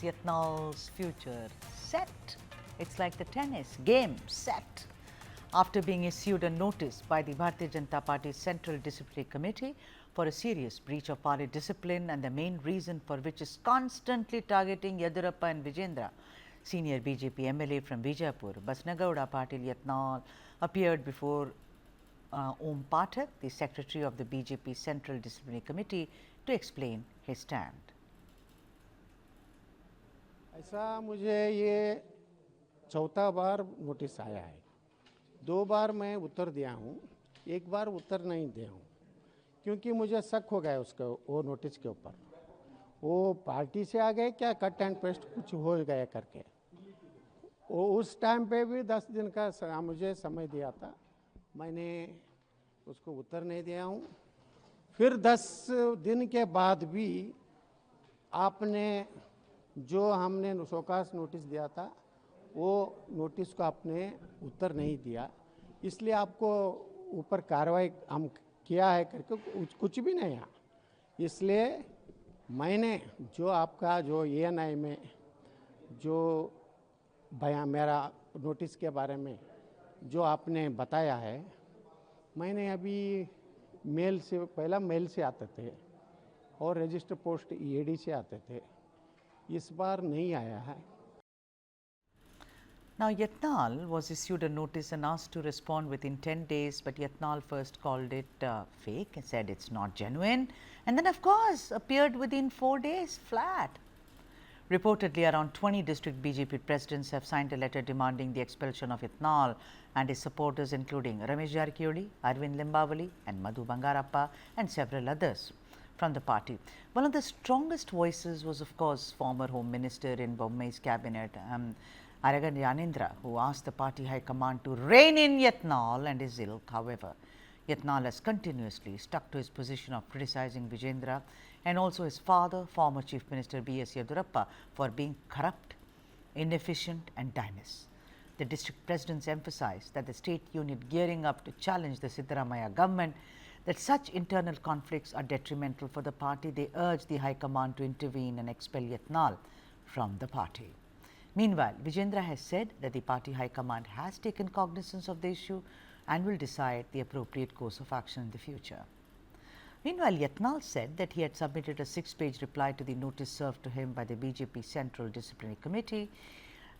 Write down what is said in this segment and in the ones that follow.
Yatnal's future set? It's like the tennis game set. After being issued a notice by the Bharatiya Janata Party's Central Disciplinary Committee for a serious breach of party discipline, and the main reason for which is constantly targeting Yediyurappa and Vijayendra, senior BJP MLA from Vijayapur, Basnagowda Patil Yatnal, appeared before Om Pathak, the secretary of the BJP Central Disciplinary Committee, to explain his stand. ऐसा मुझे ये चौथा बार notice आया है। 2 बार मैं उत्तर दिया हूँ, एक बार उत्तर नहीं दिया हूँ, क्योंकि मुझे शक हो गया उसके वो नोटिस के ऊपर। वो पार्टी से आ गए क्या, कट एंड पेस्ट कुछ हो गया करके। वो उस टाइम पे भी 10 दिन का मुझे समय दिया था, मैंने उसको उत्तर नहीं दिया हूँ। फिर 10 दिन के बाद भी आपने जो हमने शोकास नोटिस दिया था, वो नोटिस को आपने उत्तर नहीं दिया, इसलिए आपको ऊपर कार्रवाई हम किया है करके कुछ भी नहीं है। इसलिए मैंने जो आपका जो एएनआई में जो बयान मेरा नोटिस के बारे में जो आपने बताया है, मैंने अभी मेल से पहला मेल से आते थे और रजिस्टर पोस्ट ईडी से आते थे, इस बार नहीं आया है। Now, Yatnal was issued a notice and asked to respond within 10 days, but Yatnal first called it fake and said it's not genuine, and then, of course, appeared within 4 days flat. Reportedly, around 20 district BJP presidents have signed a letter demanding the expulsion of Yatnal and his supporters, including Ramesh Jarrakiholi, Arvind Limbavali, and Madhu Bangarappa, and several others from the party. One of the strongest voices was, of course, former Home Minister in Bommai's cabinet, Aragan Yanindra, who asked the party high command to rein in Yatnal and his ilk. However, Yatnal has continuously stuck to his position of criticizing Vijayendra and also his father, former Chief Minister B.S. Yediyurappa, for being corrupt, inefficient and dynast. The district presidents emphasized that the state unit gearing up to challenge the Siddaramaiah government, that such internal conflicts are detrimental for the party. They urged the High Command to intervene and expel Yatnal from the party. Meanwhile, Vijayendra has said that the party High Command has taken cognizance of the issue and will decide the appropriate course of action in the future. Meanwhile, Yatnal said that he had submitted a 6-page reply to the notice served to him by the BJP Central Disciplinary Committee.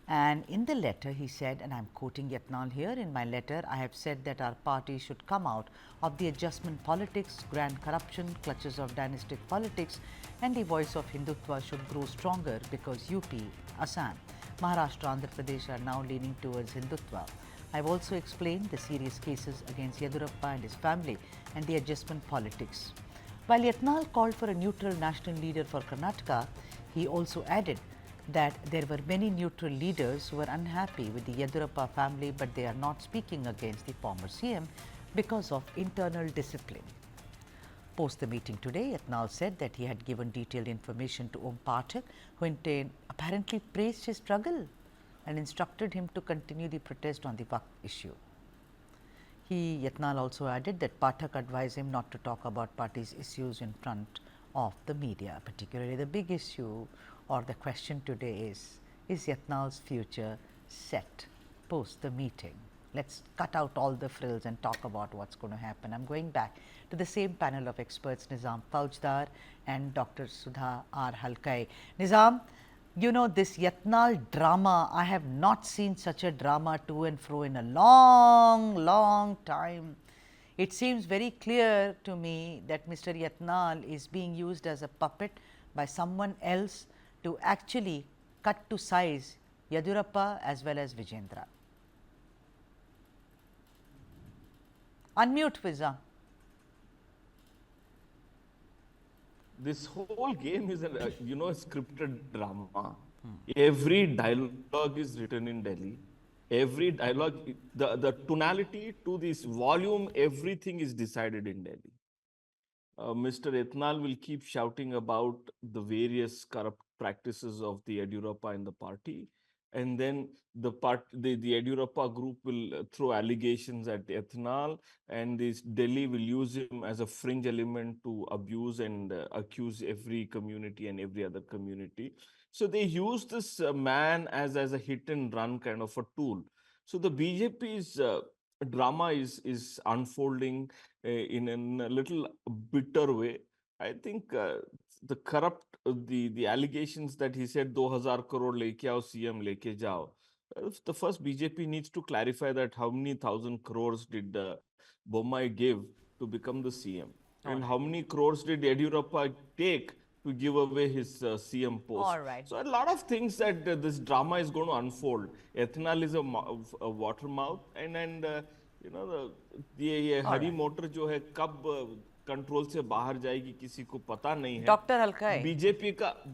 And in the letter, he said, and I am quoting Yatnal here, in my letter, I have said that our party should come out of the adjustment politics, grand corruption, clutches of dynastic politics, and the voice of Hindutva should grow stronger because UP, Assam, Maharashtra, Andhra Pradesh are now leaning towards Hindutva. I have also explained the serious cases against Yediyurappa and his family and the adjustment politics. While Yatnal called for a neutral national leader for Karnataka, he also added that there were many neutral leaders who were unhappy with the Yediyurappa family, but they are not speaking against the former CM because of internal discipline. Post the meeting today, Yatnal said that he had given detailed information to Om Pathak, who apparently praised his struggle and instructed him to continue the protest on the Waqf issue. Yatnal also added that Pathak advised him not to talk about party's issues in front of the media. Particularly, the big issue or the question today is Yatnal's future set post the meeting? Let's cut out all the frills and talk about what's going to happen. I'm going back to the same panel of experts, Nizam Faujdar and Dr. Sudha R. Halkai. Nizam, you know, this Yatnal drama, I have not seen such a drama to and fro in a long time. It seems very clear to me that Mr. Yatnal is being used as a puppet by someone else to actually cut to size Yediyurappa as well as Vijayendra. Unmute, Vizam. This whole game is a scripted drama. Every dialogue is written in Delhi. Every dialogue, the tonality to this volume, everything is decided in Delhi. Mr. Yatnal will keep shouting about the various corrupt practices of the Yediyurappa in the party. And then the Yediyurappa group will throw allegations at Yatnal, and this Delhi will use him as a fringe element to abuse and accuse every community and every other community. So they use this man as a hit and run kind of a tool. So the BJP's drama is unfolding in a little bitter way. I think the corrupt the allegations that he said 2000 crore leke aao CM leke jao. The first BJP needs to clarify that how many thousand crores did Bommai give to become the CM, and how many crores did Yediyurappa take to give away his CM post. All right. So a lot of things that this drama is going to unfold. Ethanol is a water mouth, and you know ये हरी motor जो है कब control से बाहर जाएगी किसी को पता नहीं है. Dr. Halkai.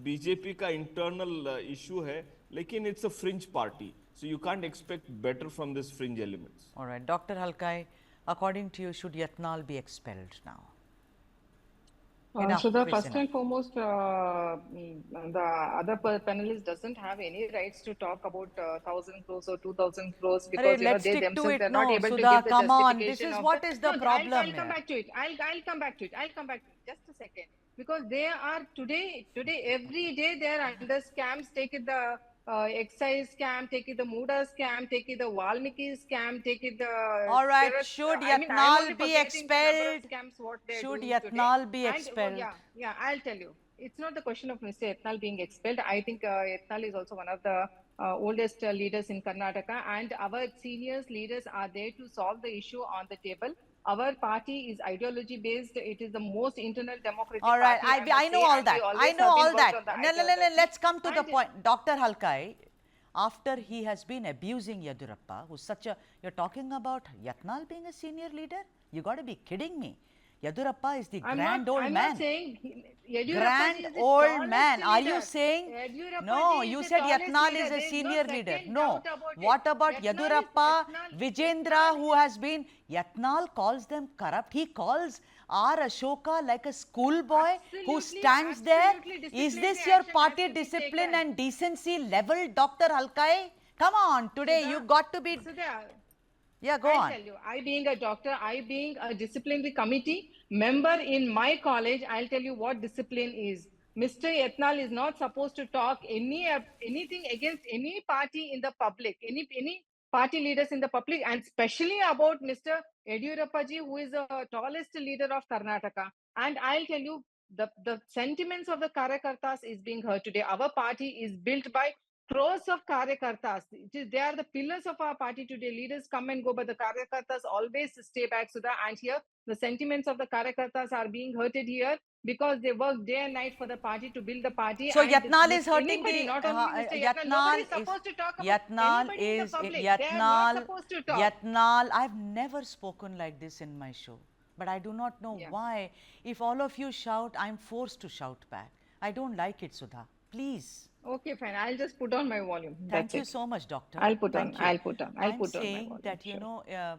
बीजेपी का इंटरनल इशू है, लेकिन it's a fringe party, so you can't expect better from this fringe elements. All right, Dr. Halkai, according to you, should Yatnal be expelled now? Enough, So the please, first enough. and foremost, the other panelist doesn't have any rights to talk about 1,000 crores or 2,000 crores because Arey, you know, let's they stick to themselves it. are not No, able Sudha, to give the come on. justification. This is of what is the No, problem I'll here. come back to it. I'll come back to it. I'll come back to it. Just a second. Because they are today every day they are under scams. Take it the excise scam, take it the Muda scam, take it the Valmiki scam, take it the. All right, there are- should I mean, I'm Yatnal only be forgetting the number of expelled? scams what they're Should doing today. Yatnal be And, expelled? yeah, I'll tell you. It's not the question of Mr. Yatnal being expelled. I think Yatnal is also one of the oldest leaders in Karnataka, and our seniors leaders are there to solve the issue on the table. Our party is ideology based. It is the most internal democratic All right, party. I know all that. I know all that. No, let's come to the And- point. Dr. Halkai, after he has been abusing Yediyurappa, who's such a, you're talking about Yatnal being a senior leader? You got to be kidding me. Yediyurappa is the grand old I'm man. not saying Yediyurappa Grand is the old tallest man. Are you leader. saying? Yediyurappa No, ji you is the said tallest Yatnal leader. is a There is senior no leader. second No. doubt about it. What about Yediyurappa? Vijendra, who has been, Yatnal calls them corrupt. He calls R. Ashoka like a schoolboy who Absolutely, stands there. absolutely. Is this Disciplinary your action party has to be discipline taken. and decency level, Dr. Halkai? Come on, today Sudha, you got to be. Sudha, Yeah, go I'll on. tell you, I being a doctor, I being a disciplinary committee member in my college, I'll tell you what discipline is. Mr. Yatnal is not supposed to talk anything against any party in the public, any party leaders in the public, and especially about Mr. Yediyurappa ji, who is the tallest leader of Karnataka. And I'll tell you, the sentiments of the Karyakartas is being heard today. Our party is built by crores of Karyakartas. They are the pillars of our party today. Leaders come and go, but the Karyakartas always stay back, Sudha. And here, the sentiments of the Karyakartas are being hurted here because they work day and night for the party to build the party. So And Yatnal is hurting anybody, the not only Mr. Yatnal, Yatnal nobody is is supposed to talk about Yatnal anybody in is the public. They are not supposed to talk. Yatnal. I've never spoken like this in my show, but I do not know Yeah. why. If all of you shout, I'm forced to shout back. I don't like it, Sudha. Please. Okay, fine. I'll just put on my volume. Thank That's you it. so much, doctor. I'll put Thank on. you. I'll put on. I'll I'm put on my saying volume, that you sure. know.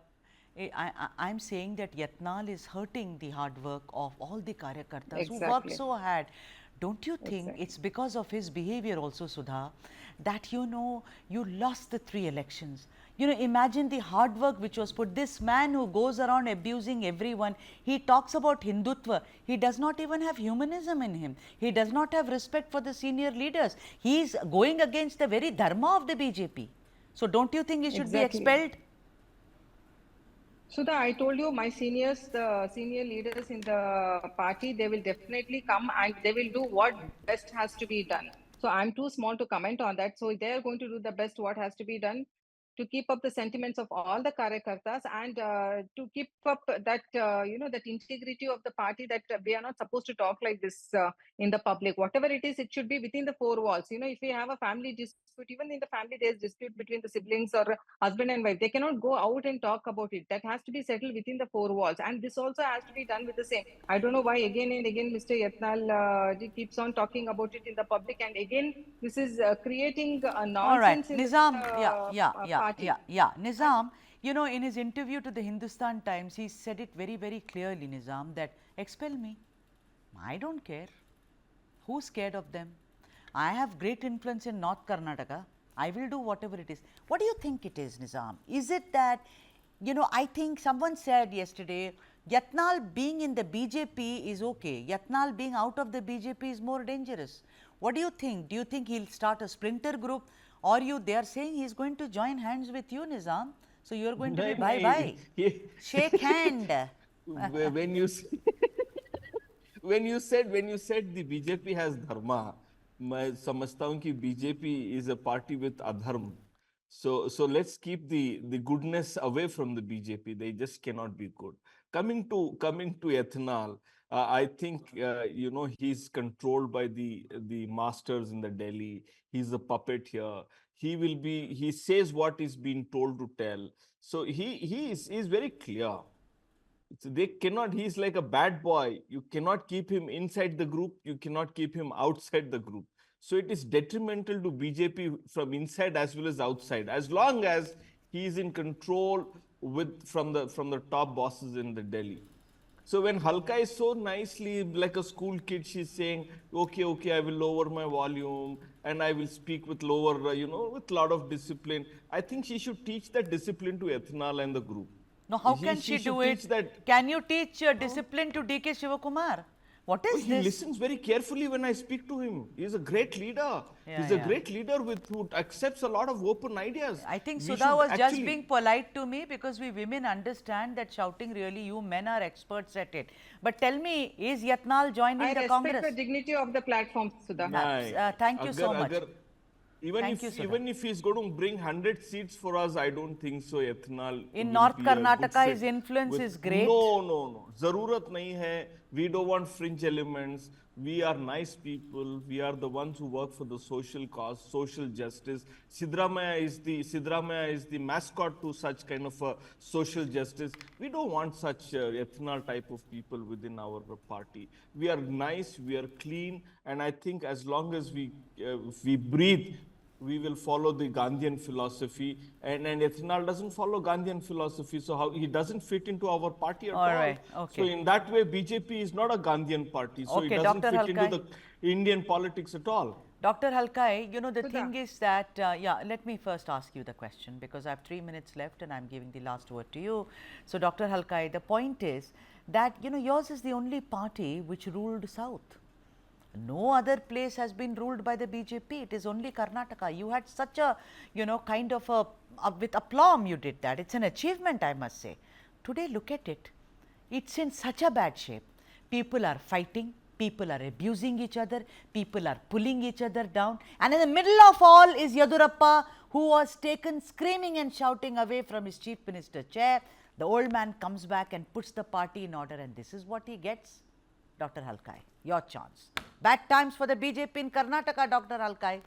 I'm saying that Yatnal is hurting the hard work of all the Karyakartas who work Exactly. so hard. Don't you think Exactly. it's because of his behavior also, Sudha, that you know you lost the 3 elections? You know, imagine the hard work which was put. This man who goes around abusing everyone, he talks about Hindutva. He does not even have humanism in him. He does not have respect for the senior leaders. He is going against the very dharma of the BJP. So don't you think he should Exactly. be expelled? Sudha, I told you my seniors, the senior leaders in the party, they will definitely come and they will do what best has to be done. So I'm too small to comment on that. So they are going to do the best what has to be done to keep up the sentiments of all the Karyakartas and to keep up that, that integrity of the party that we are not supposed to talk like this in the public. Whatever it is, it should be within the 4 walls. You know, if we have a family dispute, even in the family, there's dispute between the siblings or husband and wife. They cannot go out and talk about it. That has to be settled within the 4 walls. And this also has to be done with the same. I don't know why again and again Mr. Yatnal keeps on talking about it in the public. And again, this is creating a All right, nonsense in Nizam, the party. Nizam, you know, in his interview to the Hindustan Times, he said it very, very clearly, Nizam, that expel me. I don't care. Who's scared of them? I have great influence in North Karnataka. I will do whatever it is. What do you think it is, Nizam? Is it that, you know, I think someone said yesterday, Yatnal being in the BJP is okay. Yatnal being out of the BJP is more dangerous. What do you think? Do you think he'll start a splinter group, or they are saying he's going to join hands with you, Nizam? So you're going to be नहीं, bye bye. ये- Shake hand. when you when you said the BJP has dharma, मैं समझता हूँ कि BJP is a party with adharm. So let's keep the goodness away from the BJP. They just cannot be good. Coming to ethanol, I think he's controlled by the masters in the Delhi. He's a puppet here. He says what is being told to tell. So he is very clear. They cannot, he's like a bad boy. You cannot keep him inside the group. You cannot keep him outside the group. So it is detrimental to BJP from inside as well as outside, as long as he is in control from the top bosses in the Delhi. So when Halka is so nicely, like a school kid, she's saying, okay, I will lower my volume and I will speak with lower, with a lot of discipline. I think she should teach that discipline to Ethanol and the group. No, how can she do should teach it? that. Can you teach discipline to DK Shivakumar? What is He this? listens very carefully when I speak to him. He's a great leader. Yeah, He's a yeah. great leader who accepts a lot of open ideas. I think We Sudha should was just actually- being polite to me because we women understand that shouting, really, you men are experts at it. But tell me, is Yatnal joining I the respect Congress? the dignity of the platform, Sudha. Yeah. Thank you so much. Even Thank you, Sudha. even if he's going to bring 100 seats for us, I don't think so. Ethanol In will North be a good Karnataka, fit his influence with- is great. No. Zarurat nahi hai. We don't want fringe elements. We are nice people. We are the ones who work for the social cause, social justice. Sidramaya is the mascot to such kind of a social justice. We don't want such ethanol type of people within our party. We are nice. We are clean. And I think as long as we breathe, we will follow the Gandhian philosophy, and Ethanol doesn't follow Gandhian philosophy, so how he doesn't fit into our party at all. right, okay. So in that way, BJP is not a Gandhian party, so Okay, it doesn't Dr. fit into Halkai. the Indian politics at all. Dr. Halkai, the Sudha. thing is that, let me first ask you the question because I have 3 minutes left and I am giving the last word to you. So, Dr. Halkai, the point is that, yours is the only party which ruled South. No other place has been ruled by the BJP. It is only Karnataka. You had such a, kind of with aplomb you did that. It's an achievement, I must say. Today, look at it. It's in such a bad shape. People are fighting. People are abusing each other. People are pulling each other down. And in the middle of all is Yadurappa, who was taken screaming and shouting away from his chief minister chair. The old man comes back and puts the party in order, and this is what he gets. Dr. Halkai, your chance. Bad times for the BJP in Karnataka, Dr. Halkai.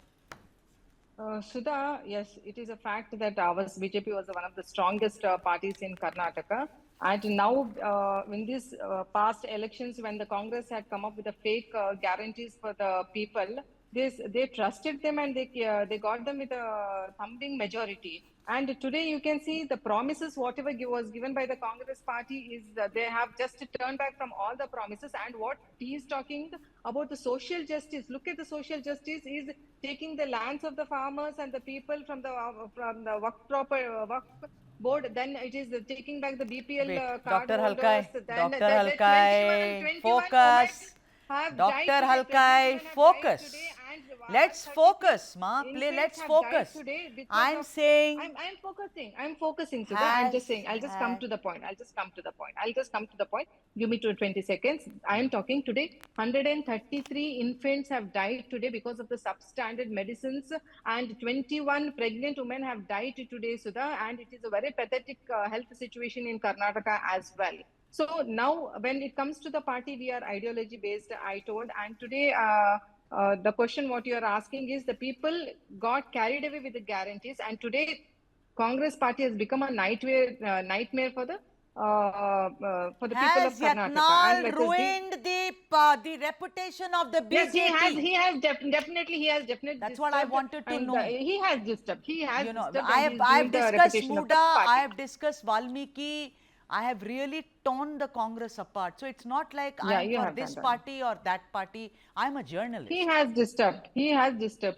Sudha, yes, it is a fact that our BJP was one of the strongest parties in Karnataka. And now, in these past elections, when the Congress had come up with the fake guarantees for the people, they trusted them and they got them with a thumping majority. And today you can see the promises, whatever was given by the Congress party, is they have just turned back from all the promises. And what he is talking about the social justice, look at the social justice is taking the lands of the farmers and the people from the Waqf board, then it is taking back the BPL Wait, card Dr. holders, Halkai, then Dr. the 21 Halkai, focus. have Dr. died today, Halkai, 21 have died focus. today, and Let's 33 focus, ma. infants Let's have focus. died today because I'm of- saying, I'm focusing, Sudha. I'm just Has- saying, I'll just come has- to the point. I'll just come to the point. Give me 20 seconds. I am talking today. 133 infants have died today because of the substandard medicines, and 21 pregnant women have died today, Sudha. And it is a very pathetic health situation in Karnataka as well. So now, when it comes to the party, we are ideology based, I told. And today, the question what you are asking is the people got carried away with the guarantees, and today Congress party has become a nightmare for the people has of Karnataka. And Yatnal let us ruined the reputation of the BJP? Yes, he has definitely. That's what I disturbed, wanted to and, know. He has disturbed. He has disturbed. I and have he's ruined the discussed reputation of the Muda, party. I have discussed Valmiki, I have really torn the Congress apart. So it's not like Yeah, I'm you for have this done that. party or that party. I'm a journalist. He has disturbed,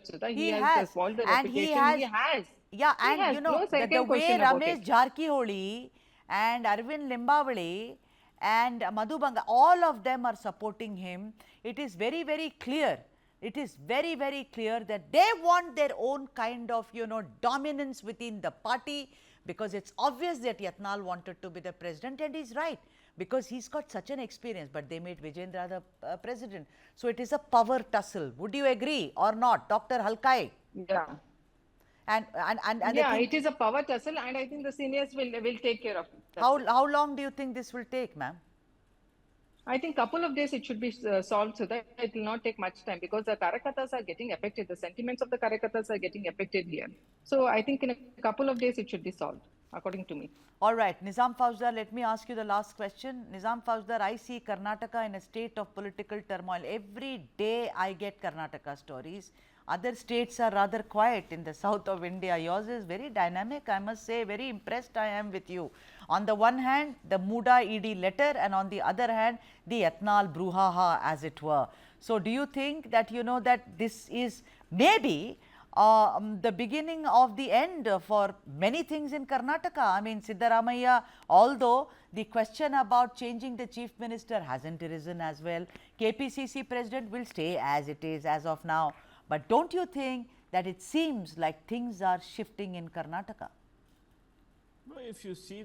Sudha. He has has. spoiled the And reputation. he has. He Yeah, has and no the second way question about Ramesh it. Jarkiholi and Arvind Limbavali and Madhu Banga, all of them are supporting him. It is very, very clear it is very, very clear that they want their own kind of, dominance within the party, because it's obvious that Yatnal wanted to be the president, and he's right, because he's got such an experience, but they made Vijayendra the president. So it is a power tussle. Would you agree or not, Dr. Halkai? Yeah. And Yeah, I think, it is a power tussle, and I think the seniors will take care of it. how long do you think this will take, ma'am? I think couple of days it should be solved, so that it will not take much time, because the Karakatas are getting affected. The sentiments of the Karakatas are getting affected here. So I think in a couple of days it should be solved, according to me. All right, Nizam Fauzdar, let me ask you the last question. Nizam Fauzdar, I see Karnataka in a state of political turmoil. Every day I get Karnataka stories. Other states are rather quiet in the south of India. Yours is very dynamic, I must say. Very impressed I am with you. On the one hand, the Muda ED letter, and on the other hand, the Yatnal brouhaha, as it were. So do you think that, that this is maybe the beginning of the end for many things in Karnataka? I mean, Siddaramaiah, although the question about changing the chief minister hasn't arisen as well, KPCC president will stay as it is as of now. But don't you think that it seems like things are shifting in Karnataka? No, if you see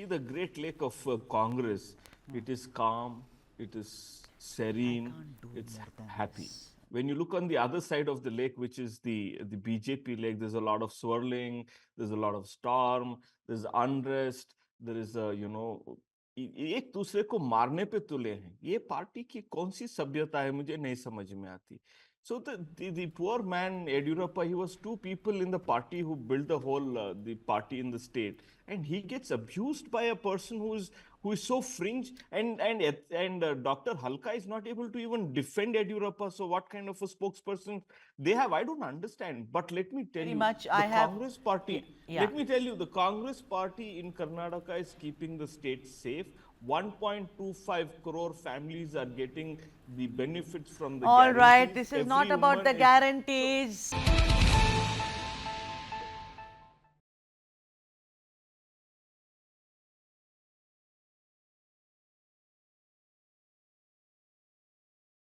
the Great Lake of Congress, it is calm, it is serene, it's happy. When you look on the other side of the lake, which is the BJP lake, there's a lot of swirling, there's a lot of storm, there's unrest, there is a, एक दूसरे को मारने पे तुले हैं. ये party की कौन सी सभ्यता है, मुझे नहीं समझ में आती. So the poor man Yediyurappa, he was two people in the party who built the whole the party in the state, and he gets abused by a person who is so fringe, and Dr. Halka is not able to even defend Yediyurappa. So what kind of a spokesperson they have, I don't understand. But let me tell you, Congress party. Yeah. Let me tell you, the Congress party in Karnataka is keeping the state safe. 1.25 crore families are getting the benefits from the All right, guarantees. this is not Every about woman the guarantees.